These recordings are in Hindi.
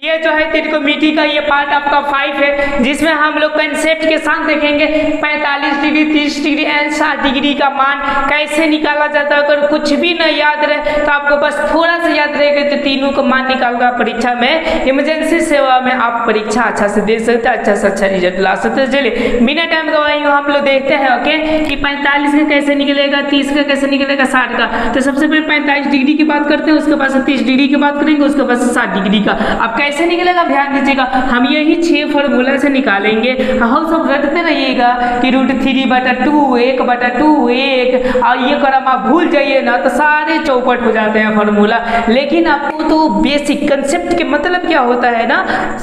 ये जो है त्रिकोणमिति का ये पार्ट आपका 5 है, जिसमें हम लोग कंसेप्ट के साथ देखेंगे 45 डिग्री, 30 डिग्री एंड 60 डिग्री का मान कैसे निकाला जाता है। अगर कुछ भी न याद रहे तो आपको बस थोड़ा सा याद रहेगा तो तीनों को मान निकालना परीक्षा में, इमरजेंसी सेवा में आप परीक्षा अच्छा से दे सकते हैं, अच्छा से अच्छा रिजल्ट ला सकते हैं। चलिए बिना टाइम गवाए हम लोग देखते हैं ओके कि 45 का कैसे निकलेगा, 30 का कैसे निकलेगा, 60 का। तो सबसे पहले 45 डिग्री की बात करते हैं, उसके बाद 30 डिग्री की बात करेंगे, उसके बाद 60 डिग्री का। अब कैसे निकलेगा ध्यान दीजिएगा, हम यही 6 फॉर्मूला से निकालेंगे। हम सब रटते रहिएगा कि √3/2 1/2 1, और ये करम आप भूल जाइए ना तो सारे चौपट हो जाते हैं फॉर्मूला। लेकिन आपको तो बेसिक कंसेप्ट के मतलब क्या होता है ना,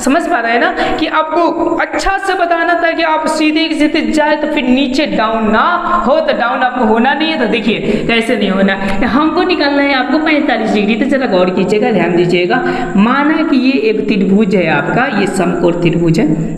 समझ पा रहे हैं ना, कि आपको अच्छा से बताना था कि आप सीधे सीधे जाए तो फिर नीचे डाउन ना हो, तो डाउन आपको होना नहीं है। तो देखिए कैसे नहीं होना, हमको निकालना है आपको 45 डिग्री। तो जरा गौर कीजिएगा, ध्यान दीजिएगा। माना कि ये एक त्रिभुज है आपका, ये समकोण त्रिभुज है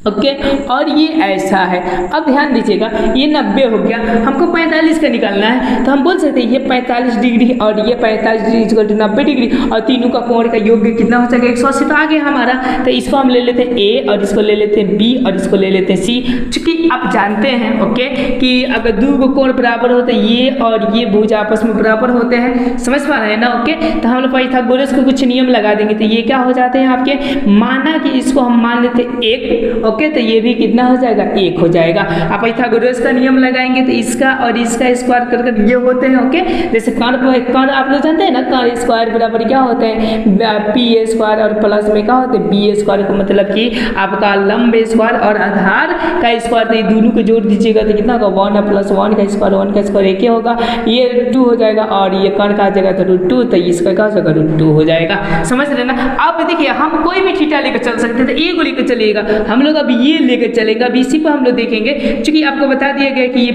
ओके, और ये ऐसा है। अब ध्यान दीजिएगा, ये 90 हो गया, हमको 45 का निकालना है। तो हम बोल सकते हैं ये 45 डिग्री और ये 45 डिग्री 90 डिग्री, और तीनों का कोण का योग कितना हो जाएगा 180। तो आ गया हमारा। तो इसको हम ले लेते हैं ए, और इसको ले लेते हैं बी, और इसको ले लेते हैं सी। चूंकि आप जानते हैं ओके कि अगर दो को कोण बराबर होते हैं, ये और ये भुज आपस में बराबर होते हैं, समझ पा रहे हैं ना ओके। तो हम लोग पाइथागोरस को कुछ नियम लगा देंगे, तो ये क्या हो जाते हैं आपके, माना कि इसको हम मान लेते हैं 1 ओके, तो ये भी कितना हो जाएगा 1 हो जाएगा। आप पाइथागोरस का नियम लगाएंगे तो इसका और इसका स्क्वायर कर ये होते हैं ओके। जैसे कर्ण आप लोग जानते हैं ना, कर्ण स्क्वायर बराबर क्या होते हैं p² और प्लस में क्या होते हैं b² का मतलब कि आपका लंब स्क्वायर और आधार का स्क्वायर। तो ये दोनों को जोड़ दीजिएगा तो कितना होगा 1 + 1 का स्क्वायर, 1 का स्क्वायर 1 होगा, ये 2 हो जाएगा, और ये कर्ण का आ जाएगा तो √2, तो इसका क्या हो जाएगा √2 हो जाएगा। समझ रहे ना। अब देखिए हम कोई भी थीटा लेकर चल सकते हैं, तो ए को लेकर चलिएगा हम लोग, अब ये लेकर चलेगा। अब इसी को हम लोग देखेंगे, क्योंकि आपको बता दिया गया कि ये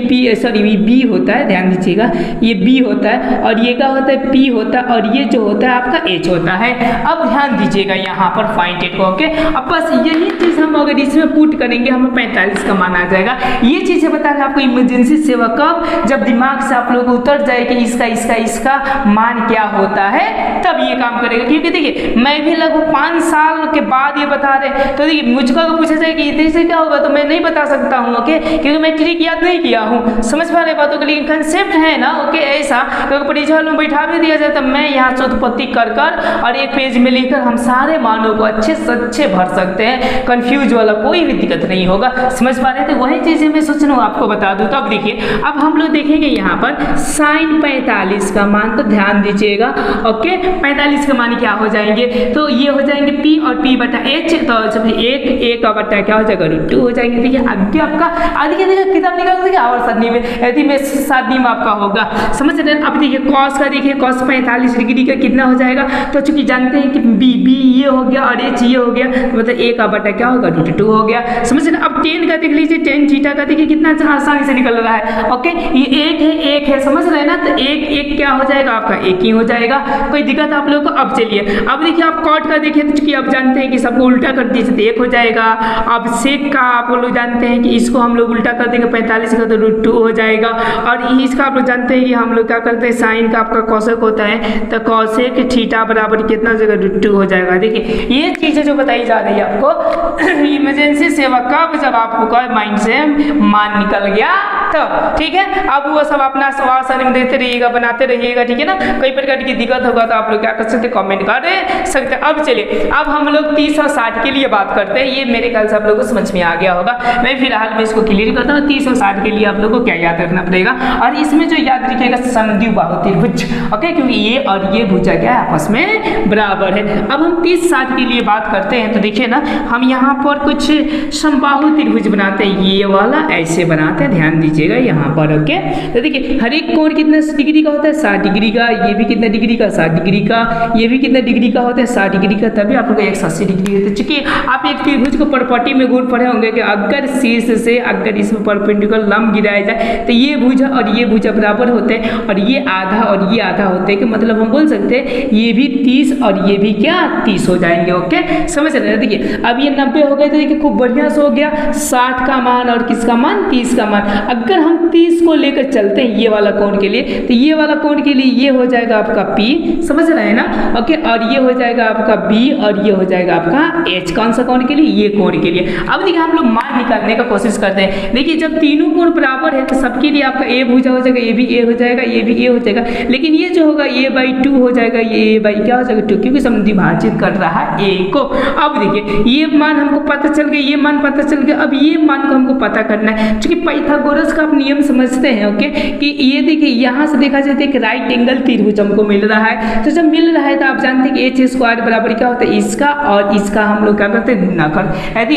बी होता है, ध्यान दीजिएगा, ये बी होता है और ये क्या होता है पी होता है, और ये जो होता है आपका एच होता है। अब ध्यान दीजिएगा यहाँ पर फाइंड इट ओके। अब बस यही चीज हम अगर इसमें पुट करेंगे हमें 45 का मान आ जाएगा। ये चीजें बता रहे आपको इमरजेंसी सेवा कब, जब दिमाग से आप लोग उतर जाए कि इसका मान क्या होता है, तब ये काम करेगा। क्योंकि देखिए मैं भी लगभग 5 साल के बाद ये बता रहे, तो देखिए मुझको पूछा जाए कि से क्या होगा तो मैं नहीं बता सकता हूँ ओके, क्योंकि मैं ट्रिक याद नहीं किया हूँ, समझ पा रहे बातों के लिए। कंसेप्ट है ना ओके ऐसा, क्योंकि परीक्षा में बैठा भी दिया जाए तो मैं यहाँ से उत्पत्ति कर और एक पेज में लिखकर हम सारे मानों को अच्छे से अच्छे भर सकते हैं, कंफ्यूज वाला कोई भी दिक्कत नहीं होगा, समझ पा रहे थे। वही चीजें मैं सोच रहा हूँ आपको बता दूँ। तो अब देखिए अब हम लोग देखेंगे यहाँ पर sin 45 का मान, तो ध्यान दीजिएगा ओके। 45 का मान क्या हो जाएंगे, तो ये हो जाएंगे p और p/h, तो 1 का बट्टा क्या हो जाएगा √2 हो जाएंगे। देखिए आगे आपका आगे किताब निकाल देंगे और सारणी में, यदि में सारणी में आपका होगा, समझ रहे हैं। अब देखिए कॉस का, देखिए cos 45 डिग्री का कितना हो जाएगा, तो चूंकि जानते हैं कि बी ये हो गया और एच ये हो गया, तो मतलब 1 का बटा क्या होगा √2 हो गया, समझ रहे हैं। अब tan का देख लीजिए, tan थीटा का देखिए कितना आसानी से निकल रहा है ओके। ये 1 है समझ रहे हैं ना, तो 1 क्या हो जाएगा आपका 1 ही हो जाएगा, कोई दिक्कत आप लोगों को। अब चलिए अब देखिए आप कॉट का देखिए, तो चूंकि आप जानते हैं कि सबको उल्टा कर दीजिए तो 1 हो जाएगा। अब सेक का आप लोग जानते हैं कि इसको हम लोग उल्टा कर देंगे 45 का तो √2 हो जाएगा। और इसका आप लोग जानते हैं कि हम लोग क्या करते हैं, साइन का आपका कॉसेक होता है, तो कॉसेक थीटा बराबर कितना जगह √2 हो जाएगा। देखिए ये चीजें जो बताई जा रही है आपको इमरजेंसी सेवा कब, जब आपको माइंड से मान निकल गया तो ठीक है। अब वो सब अपना सवाल सारे में देते रहिएगा, बनाते रहिएगा, ठीक है ना। कोई प्रकार की दिक्कत होगा तो आप लोग क्या कर सकते हैं, कमेंट कर सकते हैं। अब चलिए अब हम लोग 30 और 60 के लिए बात करते हैं। ये मेरे ख्याल से आप लोगों को समझ में आ गया होगा। मैं फिलहाल में इसको क्लियर करता हूँ। 30 और 60 के लिए आप लोगों को क्या याद रखना पड़ेगा, और इसमें जो याद रखिएगा समद्विबाहु त्रिभुज ओके, क्योंकि ये और ये भुजा क्या है आपस में बराबर है। अब हम 30-60 के लिए बात करते हैं, तो देखिए ना हम यहाँ पर कुछ समबाहु त्रिभुज बनाते हैं, ये वाला ऐसे बनाते हैं, ध्यान दीजिएगा यहाँ पर ओके। तो देखिए हर एक कोण कितना डिग्री का होता है 60 डिग्री का, ये भी कितना डिग्री का 60 डिग्री का, ये भी कितना डिग्री का होता है 60 डिग्री का, तभी आप लोग 180 डिग्री होते हैं। चूंकि आप एक त्रिभुज को प्रॉपर्टी में गुण पढ़े होंगे कि अगर शीर्ष से अगर इसमें परपेंडिकुलर लंब गिराया जाए तो ये भुजा और ये भुजा बराबर होते हैं, और ये आधा और ये आधा होते हैं, कि मतलब हम बोल सकते हैं ये भी 30 और ये भी क्या 30 हो जाएंगे। ओके, समझ रहे हैं। देखिए अब ये 90 हो गए तो देखिए खूब बढ़िया से हो गया 60 का मान और किसका मान 30 का मान। अगर हम 30 को लेकर चलते हैं ये वाला कोण के लिए, तो ये वाला कोण के लिए ये हो जाएगा आपका P, समझ रहे हैं ना। ओके, और ये हो जाएगा आपका B और ये हो जाएगा आपका H। कौन सा कोण के लिए? ये कोण के लिए। अब देखिए हम लोग मान निकालने का कोशिश करते हैं। देखिए जब तीनों कोण बराबर है तो सबके लिए आपका A भुजा हो जाएगा, ये भी A हो जाएगा, ये भी A हो जाएगा, लेकिन ये जो होगा A/2 हो जाएगा, ये A क्या हो जाएगा 2, क्योंकि सब विभाजित कर रहा है A को। अब देखिए ये मान हमको पता चल गया, ये मान पता चल गया, अब ये मान को हमको पता करना है। क्योंकि पाइथागोरस का आप नियम समझते हैं। ओके, कि ये देखिए यहाँ से देखा जाए तो एक राइट एंगल त्रिभुज हमको मिल रहा है, तो जब मिल रहा है तो आप जानते हैं कि एच स्क्वायर बराबर क्या होता है इसका और इसका हम लोग क्या करते हैं गुना कर, यदि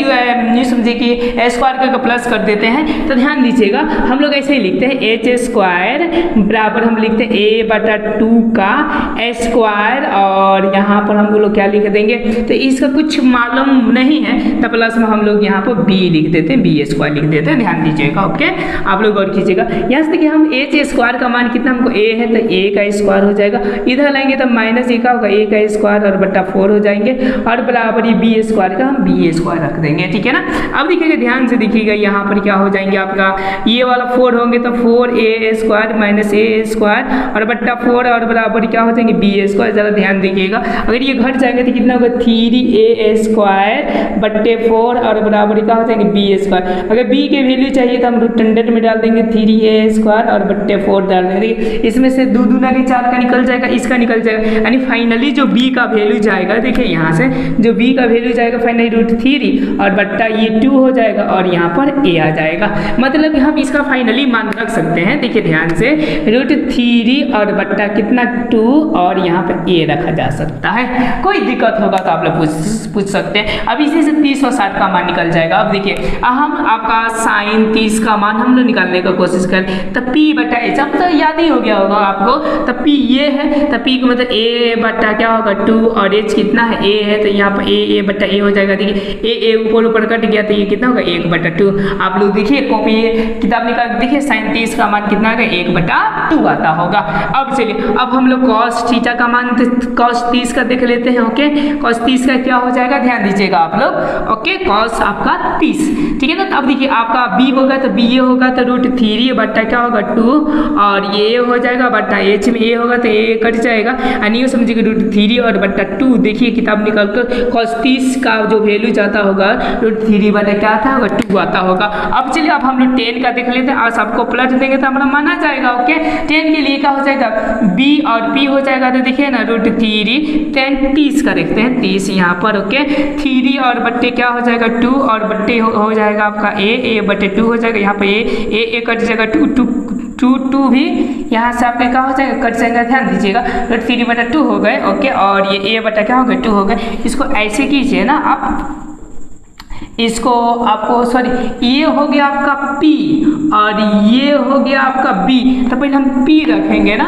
ये समझिए कि ए स्क्वायर का प्लस कर देते हैं तो ध्यान दीजिएगा हम लोग ऐसे ही लिखते हैं एच स्क्वायर बराबर हम लिखते हैं A/2 का स्क्वायर और यहाँ पर हम लोग क्या लिख देंगे, तो इसका कुछ मालूम नहीं है तो प्लस में हम लोग यहाँ पर B लिख देते हैं, B स्क्वायर लिख देते हैं, ध्यान दीजिएगा। ओके, आप लोग और कीजिएगा। यहाँ से देखिए हम एच स्क्वायर का मान कितना हमको A है तो A का स्क्वायर हो जाएगा, इधर लाएंगे तो माइनस A का होगा A का स्क्वायर और बटा 4 हो जाएंगे और बराबर ये B स्क्वायर का हम B स्क्वायर रख देंगे, ठीक है ना। अब देखिएगा ध्यान से देखिएगा यहाँ पर क्या हो जाएंगे आपका ये वाला 4 होंगे तो 4A square minus A square और बट्टा 4 और बराबर क्या हो जाएंगे B स्क्वायर। ज़रा ध्यान देखिएगा अगर ये घट जाएंगे तो कितना होगा 3A स्क्वायर बट्टे 4 और बराबर क्या हो जाएंगे B स्क्वायर। अगर B के वैल्यू चाहिए तो हम रूट अंडर में डाल देंगे 3A स्क्वायर और बट्टे 4 डाल देंगे, इसमें से 2 दूना के 4 का निकल जाएगा, इसका निकल जाएगा, यानी फाइनली जो B का वैल्यू जाएगा देखिए यहाँ से जो B का वैल्यू जाएगा फाइनली √3 और बट्टा ये 2 हो जाएगा और यहाँ पर A आ जाएगा। मतलब हम इसका फाइनली मान रख सकते हैं, देखिए ध्यान से √3 और बट्टा कितना 2 और यहाँ पर A रखा जा सकता है। कोई दिक्कत होगा तो आप लोग पूछ सकते हैं। अब इसी से 30 और 60 का मान निकल जाएगा। अब देखिए हम आपका साइन 30 का मान हम लोग निकालने का कोशिश करें तो P/H, अब तो याद ही हो गया होगा आपको, तो P ये है तो P का मतलब A/, क्या होगा 2 और H कितना है A है तो यहाँ पर A/A हो जाएगा। देखिए A ऊपर कट गया तो ये कितना होगा 1/2। आप लोग देखिए कॉपी किताब निकाल देखिए साइन 30 का मान कितना होगा 1/2 आता होगा। अब चलिए अब हम लोग cos थीटा का मान cos 30 का देख लेते हैं। ओके, cos 30 का क्या हो जाएगा ध्यान दीजिएगा आप लोग। ओके, cos आपका 30, ठीक है ना। अब देखिए आपका B होगा तो B ये होगा तो √3 बट्टा क्या होगा 2 और ये हो जाएगा बट्टा H में A होगा तो A कट जाएगा, यानी ये समझिए √3 और बट्टा 2। देखिए किताब निकाल कर cos 30 का जो वैल्यू जाता होगा √3 बटा क्या आता होगा 2 आता होगा। अब चलिए अब हम लोग 10 का देख लेते हैं, आज आपको पलट देंगे तो हमारा माना जाएगा। ओके, 10 के लिए क्या हो जाएगा B और P हो जाएगा तो देखिए ना √3 10 30 का देखते हैं 30 यहाँ पर। ओके, 3 और बट्टे क्या हो जाएगा 2 और बट्टे हो जाएगा आपका A/2 हो जाएगा, यहाँ पे A कट जाएगा 2 भी यहाँ से आपका क्या हो जाएगा कट जाएगा, ध्यान दीजिएगा √3/2 हो गए। ओके, और ये A/, क्या हो गया 2 हो गए। इसको ऐसे कीजिए ना आप, इसको आपको सॉरी ये हो गया आपका P और ये हो गया आपका B, तो पहले हम P रखेंगे ना,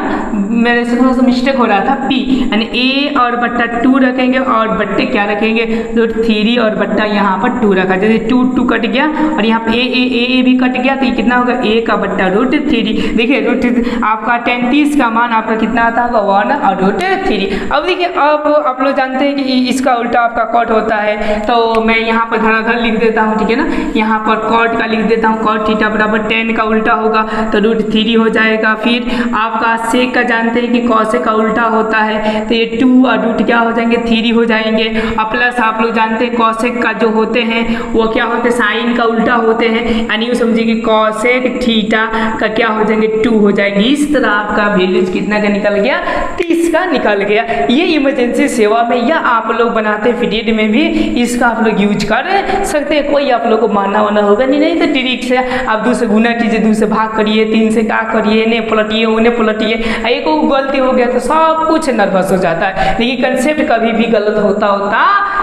मेरे से थोड़ा सा मिस्टेक हो रहा था P, यानी A और बट्टा 2 रखेंगे और बट्टे क्या रखेंगे √3 और बट्टा यहाँ पर 2 रखा, जैसे 2 कट गया और यहाँ पर A भी कट गया तो ये कितना होगा A का बट्टा √3। देखिए आपका 10 30 का मान आपका कितना आता होगा 1 और √3। अब देखिए अब आप लोग जानते हैं कि इसका उल्टा आपका कॉट होता है, तो मैं यहाँ पर धनाधन लिख देता हूँ, ठीक है ना। यहाँ पर कॉट का लिख देता हूँ, कॉट थीटा बराबर 10 का उल्टा होगा तो √3 हो जाएगा। फिर आपका सेक का जानते हैं कि कॉसेक का उल्टा होता है तो ये 2 और रूट क्या हो जाएंगे 3 हो जाएंगे। और प्लस आप लोग जानते हैं कॉसेक का जो होते हैं वो क्या होते हैं साइन का उल्टा होते हैं, यानी समझिए कि कॉसेक थीटा का क्या हो जाएंगे 2 हो जाएंगे। इस तरह आपका वैल्यूज कितना का निकल गया 30 का निकल गया। ये इमरजेंसी सेवा में या आप लोग बनाते पीरियड में भी इसका आप लोग यूज कर सकते हैं। कोई आप लोग को मानना वाना होगा नहीं तो ट्रिक से आप 2 से गुना कीजिए, 2 से भाग करिए, 3 से क्या करिए, इन्हें पलटिए उन्हें पलटिए। एक गलती हो गया तो सब कुछ नर्वस हो जाता है, लेकिन कंसेप्ट कभी भी गलत होता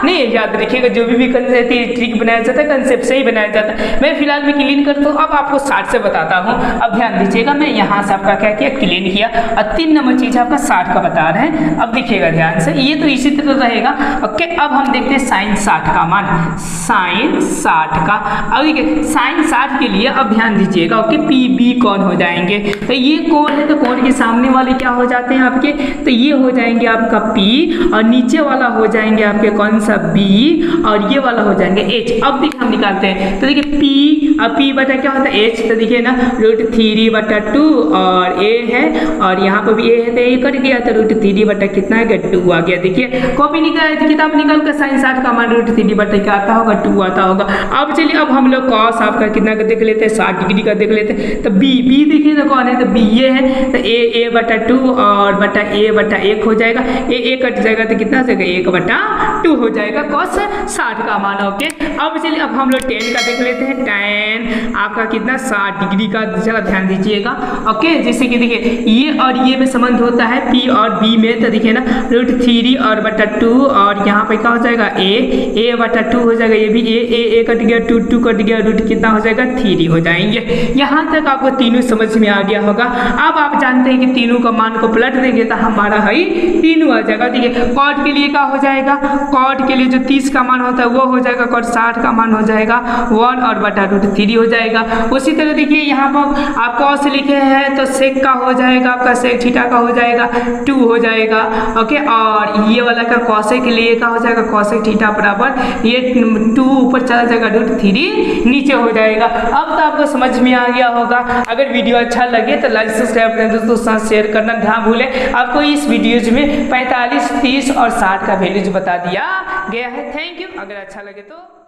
नहीं है। याद रखिएगा जो भी ट्रिक बनाया जाता है कंसेप्ट से ही बनाया जाता है। मैं फिलहाल में क्लीन करता हूँ, अब आपको 60 से बताता हूँ। अब ध्यान दीजिएगा, मैं यहाँ से आपका क्या किया, क्लीन किया, और 3 नंबर चीज आपका 60 का बता रहे हैं। अब देखिएगा ध्यान से, ये तो इसी तरह रहेगा। ओके, अब हम देखते हैं साइन 60 का मान, साइन 60 का। अब देखिए साइन 60 के लिए अब ध्यान दीजिएगा, ओके, पी बी कौन हो जाएंगे, तो ये कौन है, तो कौन के सामने वाले क्या हो जाते हैं आपके, तो ये हो जाएंगे आपका P, और नीचे वाला हो जाएंगे आपके कौन सा B, और ये वाला हो जाएंगे H। अब देखिए हम निकालते हैं, तो देखिए P, अब P बटा क्या होता है H, तो देखिए ना √3/2, और A है, और यहाँ पर भी A है, तो A कट गया, तो √3 बटा कितना है 2 आ गया। देखिए कॉपी निकाल, किताब निकाल कर साइन 60 का मान √3 बटा क्या आता होगा 2 आता होगा। अब चलिए अब हम लोग कॉस आपका कितना का देख लेते हैं, 60 डिग्री का देख लेते हैं। तो B देखिए तो कौन है, तो B ये है, तो A/2 और बटा A/1 हो जाएगा, A कट जाएगा तो कितना हो जाएगा 1/2 हो जाएगा कॉस 60 का मान। ओके, अब चलिए अब हम लोग tan का देख लेते हैं। tan आपका कितना 60 डिग्री का, जरा ध्यान दीजिएगा। ओके, जैसे कि देखिए ये और ये में संबंध होता है P और B में, तो देखिए ना √3 और बटा 2, और यहाँ पे क्या हो जाएगा A/2 हो जाएगा, ये भी A कट गया, 2 कट गया, रूट कितना हो जाएगा 3 हो जाएंगे। यहाँ तक आपको तीनों समझ में आ गया होगा। अब आप जानते हैं कि तीनों का मान को पलट देंगे तो हमारा है तीनों आ जाएगा। देखिए कॉट के लिए क्या हो जाएगा, कॉट के लिए जो 30 का मान होता है वो हो जाएगा, कॉट 60 का मान हो जाएगा 1 और बटा √3 हो जाएगा। उसी तरह देखिए यहाँ पर आप कॉस लिखे हैं तो सेक का हो जाएगा, आपका सेक थीटा का हो जाएगा 2 हो जाएगा। ओके, और ये वाला का कॉसेक के लिए क्या हो जाएगा, कॉसेक थीटा बराबर ये 2 ऊपर चला जाएगा, √3 नीचे हो जाएगा। अब तो आपको समझ में आ गया होगा। अगर वीडियो अच्छा लगे तो लाइक सब्सक्राइब अपने दोस्तों के साथ शेयर करना ना भूलें। आपको इस वीडियोज में 45, 30 और 60 का वैल्यूज बता दिया गया है। Thank you. अगर अच्छा लगे तो